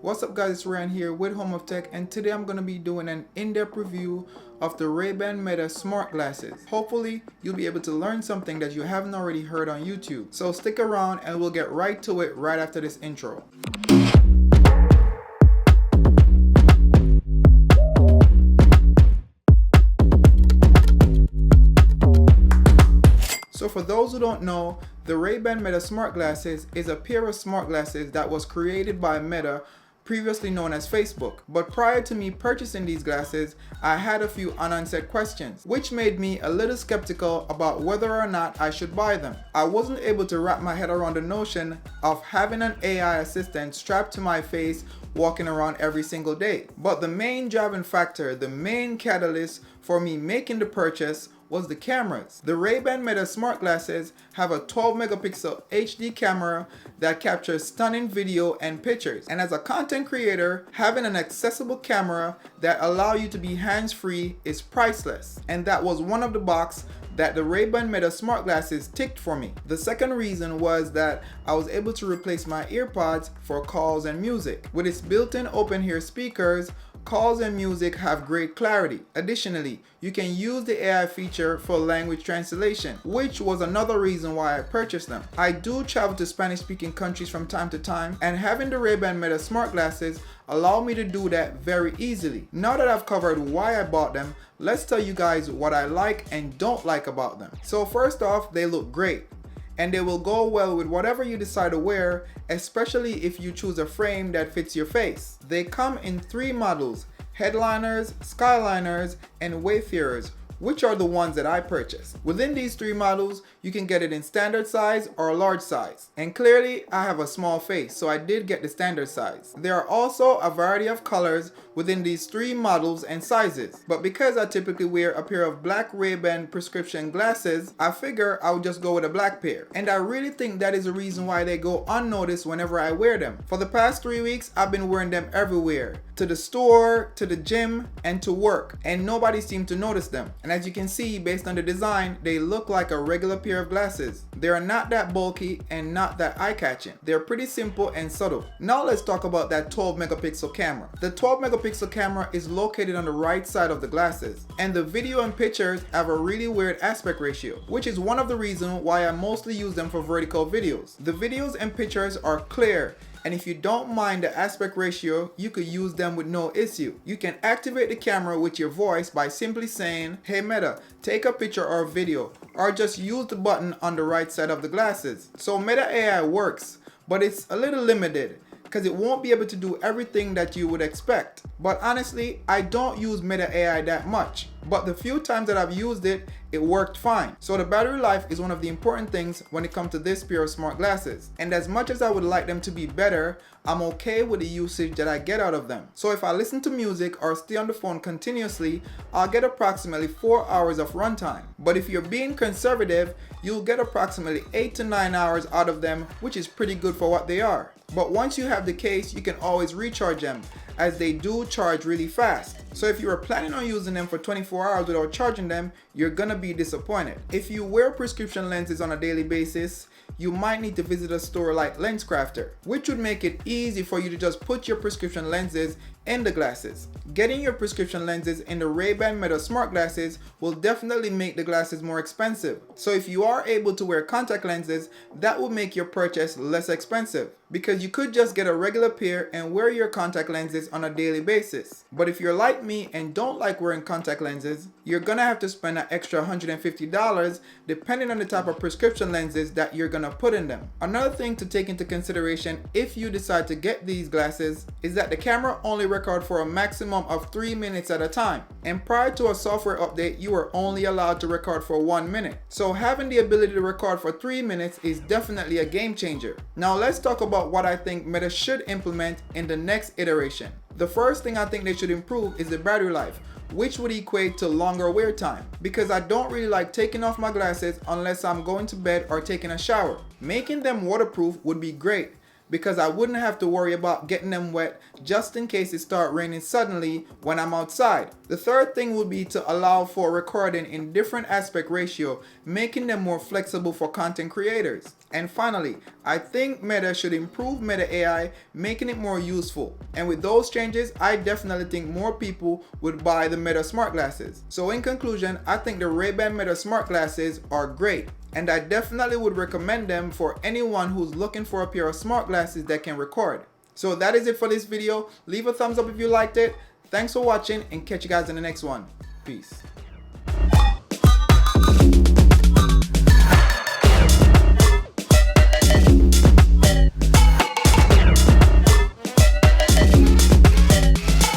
What's up guys, it's Ryan here with HomeofTech, and today I'm going to be doing an in-depth review of the Ray-Ban Meta smart glasses. Hopefully you'll be able to learn something that you haven't already heard on YouTube. So stick around and we'll get right to it right after this intro. So for those who don't know, the Ray-Ban Meta smart glasses is a pair of smart glasses that was created by Meta, previously known as Facebook. But prior to me purchasing these glasses, I had a few unanswered questions, which made me a little skeptical about whether or not I should buy them. I wasn't able to wrap my head around the notion of having an AI assistant strapped to my face walking around every single day. But the main driving factor, the main catalyst for me making the purchase was the cameras. The Ray-Ban Meta smart glasses have a 12 megapixel HD camera that captures stunning video and pictures. And as a content creator, having an accessible camera that allows you to be hands-free is priceless. And that was one of the boxes that the Ray-Ban Meta smart glasses ticked for me. The second reason was that I was able to replace my earpods for calls and music. With its built-in open-ear speakers, calls and music have great clarity. Additionally, you can use the AI feature for language translation, which was another reason why I purchased them. I do travel to Spanish-speaking countries from time to time, and having the Ray-Ban Meta smart glasses allow me to do that very easily. Now that I've covered why I bought them, let's tell you guys what I like and don't like about them. So first off, they look great, and they will go well with whatever you decide to wear, especially if you choose a frame that fits your face. They come in 3 models: headliners, skyliners, and wayfarers, which are the ones that I purchased. Within these 3 models, you can get it in standard size or large size. And clearly, I have a small face, so I did get the standard size. There are also a variety of colors within these 3 models and sizes. But because I typically wear a pair of black Ray-Ban prescription glasses, I figure I would just go with a black pair. And I really think that is the reason why they go unnoticed whenever I wear them. For the past 3 weeks, I've been wearing them everywhere. To the store, to the gym, and to work. And nobody seemed to notice them. And as you can see, based on the design, they look like a regular pair of glasses. They are not that bulky and not that eye-catching. They're pretty simple and subtle. Now let's talk about that 12 megapixel camera. The 12 megapixel camera is located on the right side of the glasses, and the video and pictures have a really weird aspect ratio, which is one of the reasons why I mostly use them for vertical videos. The videos and pictures are clear, and if you don't mind the aspect ratio, you could use them with no issue. You can activate the camera with your voice by simply saying, "Hey Meta, take a picture or video," or just use the button on the right side of the glasses. So Meta AI works, but it's a little limited because it won't be able to do everything that you would expect. But honestly, I don't use Meta AI that much, but the few times that I've used it, it worked fine. So the battery life is one of the important things when it comes to this pair of smart glasses. And as much as I would like them to be better, I'm okay with the usage that I get out of them. So if I listen to music or stay on the phone continuously, I'll get approximately 4 hours of runtime. But if you're being conservative, you'll get approximately 8 to 9 hours out of them, which is pretty good for what they are. But once you have the case, you can always recharge them, as they do charge really fast. So if you are planning on using them for 24 hours without charging them, you're gonna be disappointed. If you wear prescription lenses on a daily basis, you might need to visit a store like LensCrafter, which would make it easy for you to just put your prescription lenses in the glasses. Getting your prescription lenses in the Ray-Ban Meta smart glasses will definitely make the glasses more expensive. So if you are able to wear contact lenses, that will make your purchase less expensive, because you could just get a regular pair and wear your contact lenses on a daily basis. But if you're like me and don't like wearing contact lenses, you're gonna have to spend an extra $150 depending on the type of prescription lenses that you're gonna put in them. Another thing to take into consideration if you decide to get these glasses is that the camera only records for a maximum of 3 minutes at a time, and prior to a software update, you are only allowed to record for 1 minute. So having the ability to record for 3 minutes is definitely a game changer. Now let's talk about what I think Meta should implement in the next iteration. The first thing I think they should improve is the battery life, which would equate to longer wear time, because I don't really like taking off my glasses unless I'm going to bed or taking a shower. Making them waterproof would be great, because I wouldn't have to worry about getting them wet just in case it starts raining suddenly when I'm outside. The third thing would be to allow for recording in different aspect ratio, making them more flexible for content creators. And finally, I think Meta should improve Meta AI, making it more useful. And with those changes, I definitely think more people would buy the Meta smart glasses. So in conclusion, I think the Ray-Ban Meta smart glasses are great, and I definitely would recommend them for anyone who's looking for a pair of smart glasses that can record. So that is it for this video. Leave a thumbs up if you liked it. Thanks for watching, and catch you guys in the next one. Peace.